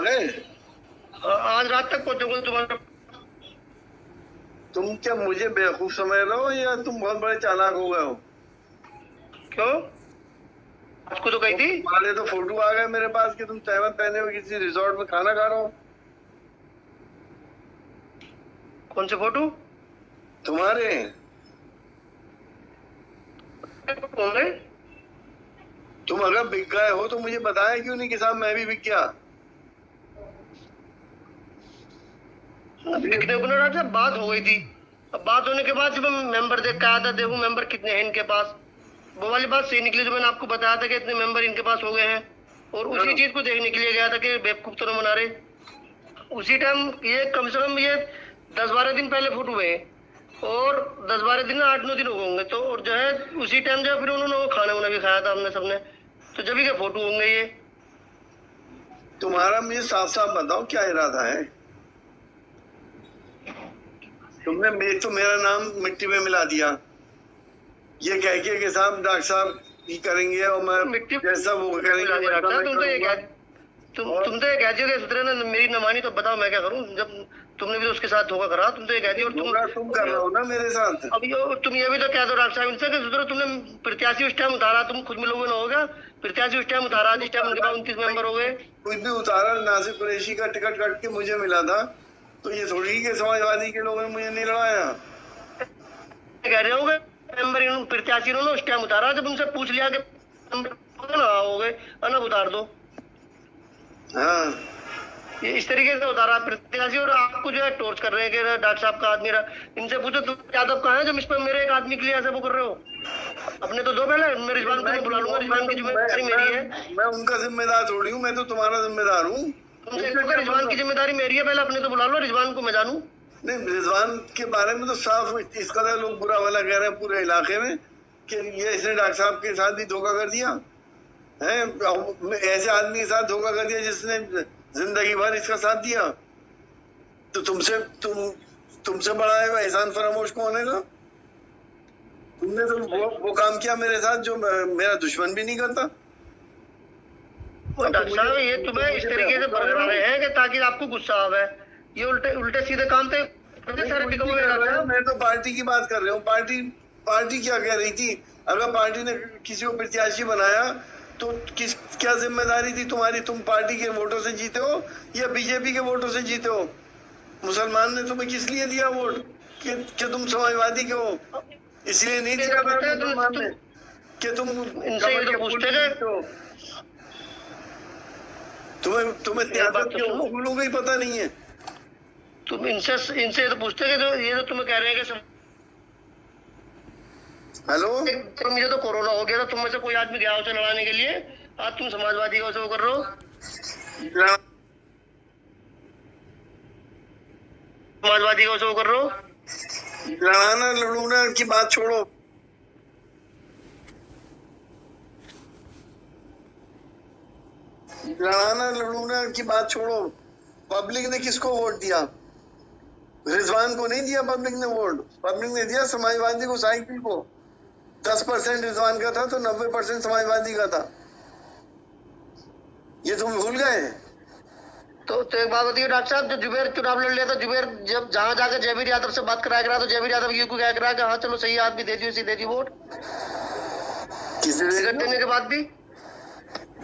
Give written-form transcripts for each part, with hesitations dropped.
गए? आज रात तक पहुंचोगे तुम्हारा। तुम क्या मुझे बेवकूफ समझ रहे हो या तुम बहुत बड़े चालाक हो गए हो? क्यों? आपको तो कही थी। तुम्हारे तो फोटो आ गए मेरे पास कि तुम तहमत पहने हुए किसी रिजॉर्ट में खाना खा रहे हो। कौन से फोटो? तुम्हारे कौन है? तुम अगर बिक गए हो तो मुझे बताया क्यों नहीं कि साहब मैं भी बिक गया? बिकने को ना था, बात हो गई थी। अब बात होने के बाद जब मैं मेंबर देख के आया था, देखूं मेंबर कितने हैं इनके पास, वो वाली बात सही निकली। तो मैंने आपको बताया था कि इतने मेंबर इनके पास हो गए हैं, और उसी चीज को देखने के लिए गया था कि बेवकूफ तो न बना रहे। उसी टाइम ये कम से कम ये 10-12 दिन पहले फोटो हुए, और 10-12 दिन 8-9 दिन हो गए होंगे। तो और जो है उसी टाइम जो फिर उन्होंने वो खाना वाना भी खाया था हमने सबने, तो जब भी के फोटो होंगे ये। तुम्हारा मुझे साफ साफ बताओ क्या इरादा है? तुमने तो मेरा नाम मिट्टी में मिला दिया, ये कह के कि साहब डॉक्टर साहब ये करेंगे और मैं मिट्टी जैसा वो करेंगे। तुम तो ये कह तुम तो ये कहती हो कि सुधरे ने मेरी न मानी, तो बताओ मैं क्या करूं? जब तुमने भी तो उसके साथ धोखा करा, तुम तो ये कहती हो। और तुम कर रहे हो ना मेरे साथ। अब तुम ये भी तो कह दो डॉक्टर साहब इनसे कि सुधरो, तुमने प्रत्याशी उस टाइम उतारा, तुम खुद मिलोगे ना, होगा प्रत्याशी उस टाइम उतारा, जिस टाइम उनके पास 29 मेंबर हो गए। कुछ भी उतारा, नासिर कुरैशी का टिकट कट के मुझे मिला था, तो ये थोड़ी कि समाजवादी के लोगों ने मुझे नहीं लड़ाया। कह रहे होगे मेंबर प्रत्याशी इन्होंने उस टाइम उतारा, जब उनसे पूछ लिया कि ना हो गए अलग उतार दो। हाँ, ये इस तरीके से उतारा प्रत्याशी, और आपको जो है टॉर्च कर रहे हैं कि डॉक्टर साहब का आदमी रहा। इनसे पूछो तुम यादव कहाँ है जब इस पर मेरे एक आदमी के लिए ऐसे वो कर रहे हो? अपने तो दो पहले, मैं रिजवान को बुला लूंगा, रिजवान की जिम्मेदारी मेरी है। मैं उनका जिम्मेदार थोड़ी हूँ, मैं तो तुम्हारा जिम्मेदार हूँ। तुमसे क्योंकि रिजवान की जिम्मेदारी मेरी है, पहले अपने तो बुला लो, रिजवान को मैं जानू। नहीं, रिजवान के बारे में तो साफ इस कदर लोग बुरा भला कह रहे हैं पूरे इलाके में कि ये इसने डॉक्टर साहब के साथ भी धोखा कर दिया है, ऐसे आदमी के साथ धोखा कर दिया जिसने जिंदगी भर इसका साथ दिया। तो तुमसे बड़ा है एहसान फरामोश कौन है? तुमने तो वो काम किया मेरे साथ जो मेरा दुश्मन भी नहीं करता। डॉक्टर साहब ये तुम्हें इस तरीके से भगा रहे हैं कि ताकि आपको गुस्सा आवे। ये उल्टे उल्टे सीधे काम पे मैं तो पार्टी की बात कर रहा हूँ। पार्टी क्या कह रही थी? अगर पार्टी ने किसी को प्रत्याशी बनाया तो क्या जिम्मेदारी थी तुम्हारी? तुम पार्टी के वोटों से जीते हो या बीजेपी के वोटों से जीते हो? मुसलमान ने तुम्हें किस लिए दिया वोट? कि तुम समाजवादी के हो, इसलिए नहीं दिया मुसलमान ने कि तुम इनसे ये तो पूछते थे। तुम्हें सियासत के उसूलों का ही पता नहीं है। तुम इनसे तो पूछते कि जो ये तो तुम्हें कह रहे हैं कि हेलो, मुझे तो कोरोना हो गया था, तुम में से कोई आदमी गया उसे लड़ाने के लिए, आज तुम समाजवादी को वो कर रहे हो। समाजवादी को वो कर रहे हो। लड़ाना लड़ूना की बात छोड़ो, लड़ाना लड़ूना की बात छोड़ो। पब्लिक ने किसको वोट दिया? रिजवान को नहीं दिया पब्लिक ने वोट। पब्लिक ने दिया समाजवादी को, साइकिल को। 10% रिजवान का था तो 90% समाजवादी का था। ये तुम भूल गए? तो एक बात बताइए डॉक्टर साहब, जो जुबेर चुनाव लड़ लिया था, जुबेर जब जहां जाकर जयवीर यादव से बात कराया करा, तो जयवीर यादव ये को क्या करा कि हाँ चलो सही आदमी दे दियो, इसी दे दी वोट। किसे देने के बाद भी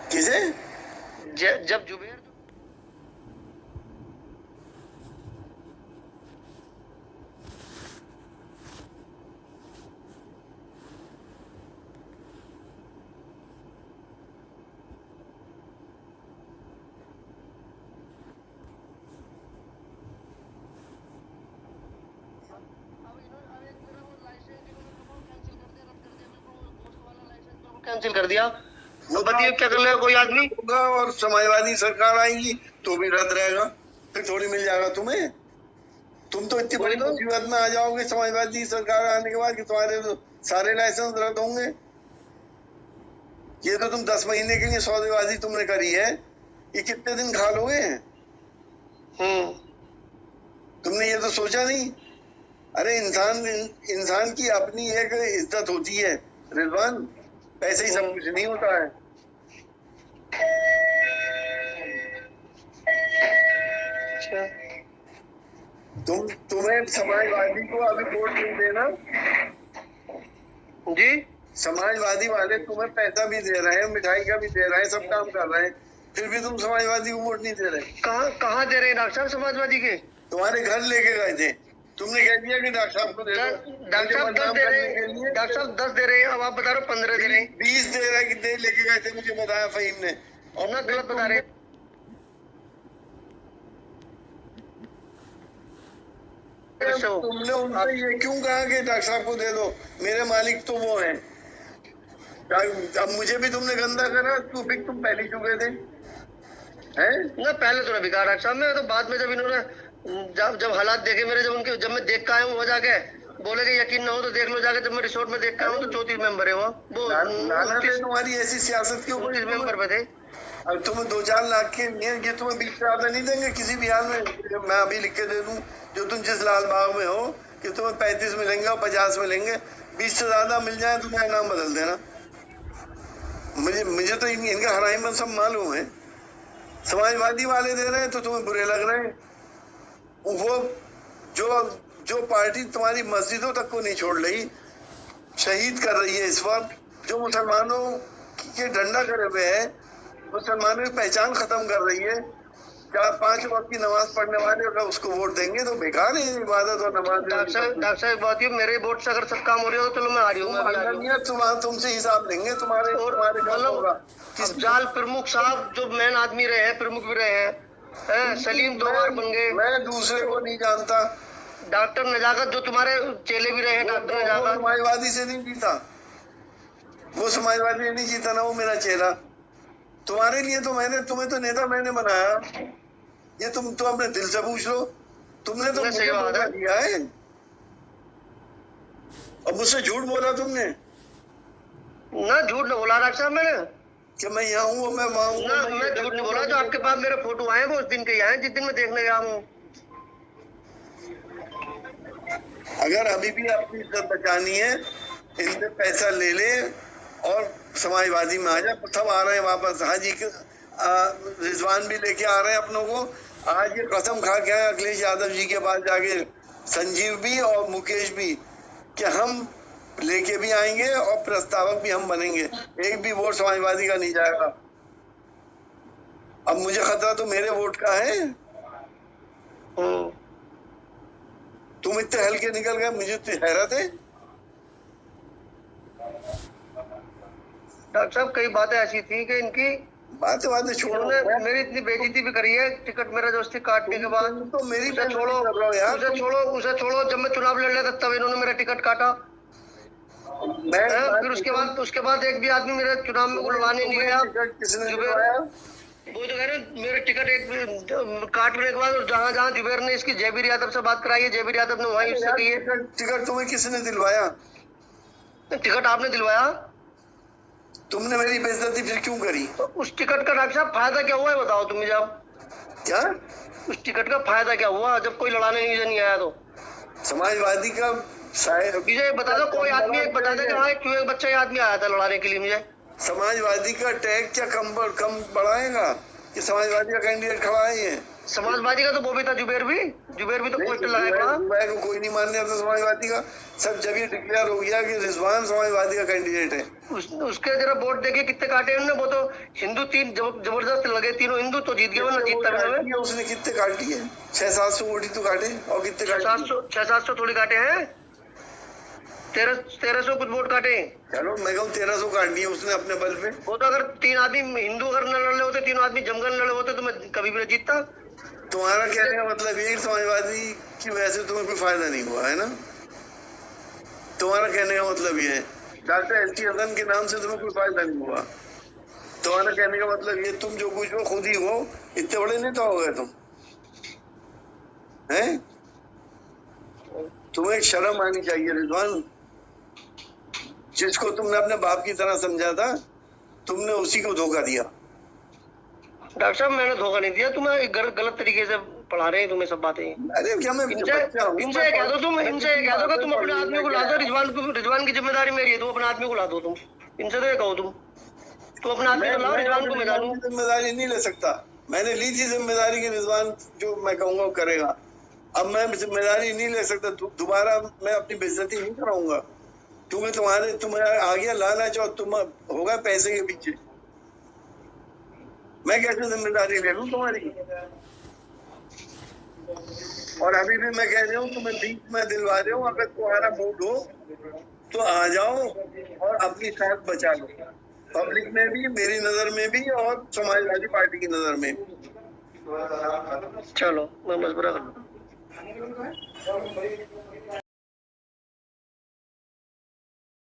किसे? जब जुबेर कैंसिल कर दिया, तो बताइए क्या कर लेगा कोई आदमी? होगा और समाजवादी सरकार आएगी तो भी रद्द रहेगा, फिर थोड़ी मिल जाएगा तुम्हें। तुम तो इतनी बड़ी मुसीबत में आ जाओगे समाजवादी सरकार आने के बाद कि तुम्हारे तो सारे लाइसेंस रद्द होंगे। ये तो तुम 10 महीने के लिए सौदेबाजी तुमने करी है, ये कितने दिन खा लोगे? तुमने ये तो सोचा नहीं। अरे इंसान की अपनी एक इज्जत होती है रिजवान, पैसे ही सब कुछ नहीं होता है। अच्छा तुम्हें समाजवादी को अभी वोट नहीं देना। जी, समाजवादी वाले तुम्हें पैसा भी दे रहे हैं, मिठाई का भी दे रहे हैं, सब काम कर रहे हैं, फिर भी तुम समाजवादी को वोट नहीं दे रहे। कहाँ दे रहे हैं डॉक्टर साहब समाजवादी के? तुम्हारे घर लेके गए थे, तुमने कह दिया कि डॉक्टर साहब को दे दो। डॉक्टर साहब 10 दे रहे हैं, डॉक्टर साहब 10 दे रहे हैं, अब आप बता रहे हो 15 दे रहे हैं। 20 दे रहे हैं, कितने लेके गए थे मुझे बताया फहीम ने, और ना गलत बता रहे हैं। तुमने उनसे ये क्यों कहा कि डॉक्टर साहब को दे दो, मेरे मालिक तो वो हैं। अब मुझे भी तुमने गंदा करा, तुम पहले चुके थे हैं ना, पहले तो बिकार डॉक्टर साहब में, तो बाद में जब इन्होंने जब हालात देखे मेरे, जब मैं देख के आया हूँ, वो जाके बोले कि यकीन ना हो तो देख लो जाके, जब मैं रिसोर्ट में देख के आया हूँ तो 34 मेंबर है वो तुम्हारी ऐसी सियासत क्यों? 29 मेंबर पे थे। अब तुम्हें 2-4 लाख के ये तुम्हें 20 से ज्यादा नहीं देंगे किसी भी हाल में। मैं अभी लिख के दे दूं, जो तुम जिस लाल बाग में हो कि तुम्हें 35 मिलेंगे और 50 मिलेंगे, 20 से ज्यादा मिल जाए तो मेरा नाम बदल देना। मुझे तो इनका हराईमन सब मालूम है। समाजवादी वाले दे रहे हैं तो तुम्हें बुरे लग रहे हैं। वो जो पार्टी तुम्हारी मस्जिदों तक को नहीं छोड़ रही, शहीद कर रही है इस वक्त, जो मुसलमानों के डंडा करे हुए है, मुसलमानों की पहचान खत्म कर रही है। क्या 5 वक्त की नमाज पढ़ने वाले अगर उसको वोट देंगे तो बेकार है इबादत और नमाज। डॉक्टर साहब बात है, मेरे वोट से अगर सब काम हो रही हो तो चलो मैं आ रही हूँ, तुमसे हिसाब लेंगे तुम्हारे जाल प्रमुख साहब जो मेन आदमी रहे हैं, प्रमुख भी रहे हैं, सलीम 2 बार बन गए। मैं दूसरे को नहीं जानता। डॉक्टर नजाकत जो तुम्हारे चेले भी रहे हैं, डॉक्टर नजाकत समाजवादी से नहीं जीता, वो समाजवादी से नहीं जीता ना, वो मेरा चेला। तुम्हारे लिए तो तुम्हें तो नेता मैंने बनाया, ये तुम तो अपने दिल से पूछ लो। तुमने तो मुझे धोखा दिया है और मुझसे झूठ बोला तुमने। ना झूठ न बोला डॉक्टर साहब मैंने कि मैं यहाँ हूँ, मैं वहाँ हूँ। ना मैं झूठ नहीं बोला, जो आपके पास मेरे फोटो आए वो उस दिन के आए जिस दिन मैं देखने गया हूँ। अगर अभी भी अपनी इज्जत बचानी है, इनसे पैसा ले ले और समाजवादी में आ जा। सब आ रहे हैं वापस, हाजी रिजवान भी लेके आ रहे हैं अपनों को। आज ये कसम खा के अखिलेश यादव जी के पास जाके, संजीव भी और मुकेश भी, कि हम लेके भी आएंगे और प्रस्तावक भी हम बनेंगे, एक भी वोट समाजवादी का नहीं जाएगा। अब मुझे खतरा तो मेरे वोट का है। तुम इतने हल्के निकल गए, मुझे तो हैरत है। डॉक्टर साहब कई बातें ऐसी थी कि इनकी बातें छोड़ो, मेरी इतनी बेइज्जती भी करी है, टिकट मेरा जबरदस्ती काटने के बाद। तो मेरी उसे छोड़ो, जब मैं चुनाव लड़ रहा था तब इन्होंने मेरा टिकट काटा। फिर उसके बाद एक भी आदमी मेरे चुनाव में बुलवाने नहीं गया। वो जो है ना, मेरे टिकट एक काटने के बाद जहाँ जुबेर ने इसकी जयबीर यादव से बात कराई है, जयबीर यादव ने वहीं उससे की है। टिकट तुम्हें किसने दिलवाया? टिकट आपने दिलवाया। तुमने मेरी बेइज्जती फिर क्यों करी? तो उस टिकट का डॉक्टर साहब फायदा क्या हुआ है बताओ तुम मुझे। क्या उस टिकट का फायदा क्या हुआ जब कोई लड़ाने नहीं आया? तो समाजवादी का मुझे बता दो, कोई आदमी एक बता दे कि हाँ क्यों एक बच्चा आदमी आया था लड़ाने के लिए। मुझे समाजवादी का टैग क्या कम बढ़ाएगा कि समाजवादी का कैंडिडेट खड़ा है? ये समाजवादी का तो वो भी था, जुबेर भी तो पोस्टर लगाया। को कोई नहीं मान रहा था समाजवादी का। सब जब ये डिक्लेयर हो गया कि रिजवान समाजवादी का कैंडिडेट है, उसके जरा वोट देखिए कितने काटे उन्होंने। वो तो हिंदू 3 जबरदस्त लगे, तीनों हिंदू तो जीत गए ना, जीतता भी। उसने कितने काटी है? 600-700 वोट ही तो काटे। और कितने 600-700 थोड़ी काटे हैं, 1300 कुछ वोट काटे। चलो मैं कहूँ 1300 काटनी है उसने अपने बल पे। वो तो अगर 3 आदमी हिंदू अगर न लड़ रहे होते, 3 आदमी जमगन लड़े होते तो मैं कभी भी न जीतता। तुम्हारा कहने का मतलब ये समाजवादी की वजह से तुम्हें कोई फायदा नहीं हुआ है ना? तुम्हारा कहने का मतलब ये है डॉक्टर एस.टी. हसन के नाम से तुम्हें कोई फायदा नहीं हुआ। तुम्हारा कहने का मतलब ये, तुम जो कुछ हो खुद ही हो, इतने बड़े नेता हो गए तुम हैं। तुम्हें शर्म आनी चाहिए रिजवान। जिसको तुमने अपने बाप की तरह समझा था, तुमने उसी को धोखा दिया। डॉक्टर साहब मैंने धोखा नहीं दिया, तुम्हें गलत तरीके से पढ़ा रहे हैं तुम्हें सब बातें। अरे क्या मैं इनसे कह दो तुम अपने आदमी को ला दो। रिजवान की जिम्मेदारी मेरी है, तुम अपने आदमी को ला दो। तुम इनसे तो ये कहो तुम अपने आदमी को लाओ, रिजवान को मैं डालूं। जिम्मेदारी नहीं ले सकता। मैंने ली थी जिम्मेदारी की रिजवान जो मैं कहूंगा वो करेगा। अब मैं जिम्मेदारी नहीं ले सकता, दोबारा मैं अपनी बेइज्जती नहीं कराऊंगा क्योंकि तुम्हारे आ गया लालच और तुम होगा पैसे के पीछे। मैं कैसे जिम्मेदारी ले लूं तुम्हारी? और अभी भी मैं कह रहा हूँ तुम्हें बीच में दिलवा रहा हूँ, अगर तुम्हारा मूड हो तो आ जाओ और अपनी साथ बचा लो, पब्लिक में भी, मेरी नजर में भी और समाजवादी पार्टी की नजर में भी। चलो मैं मशवरा कर लूँ।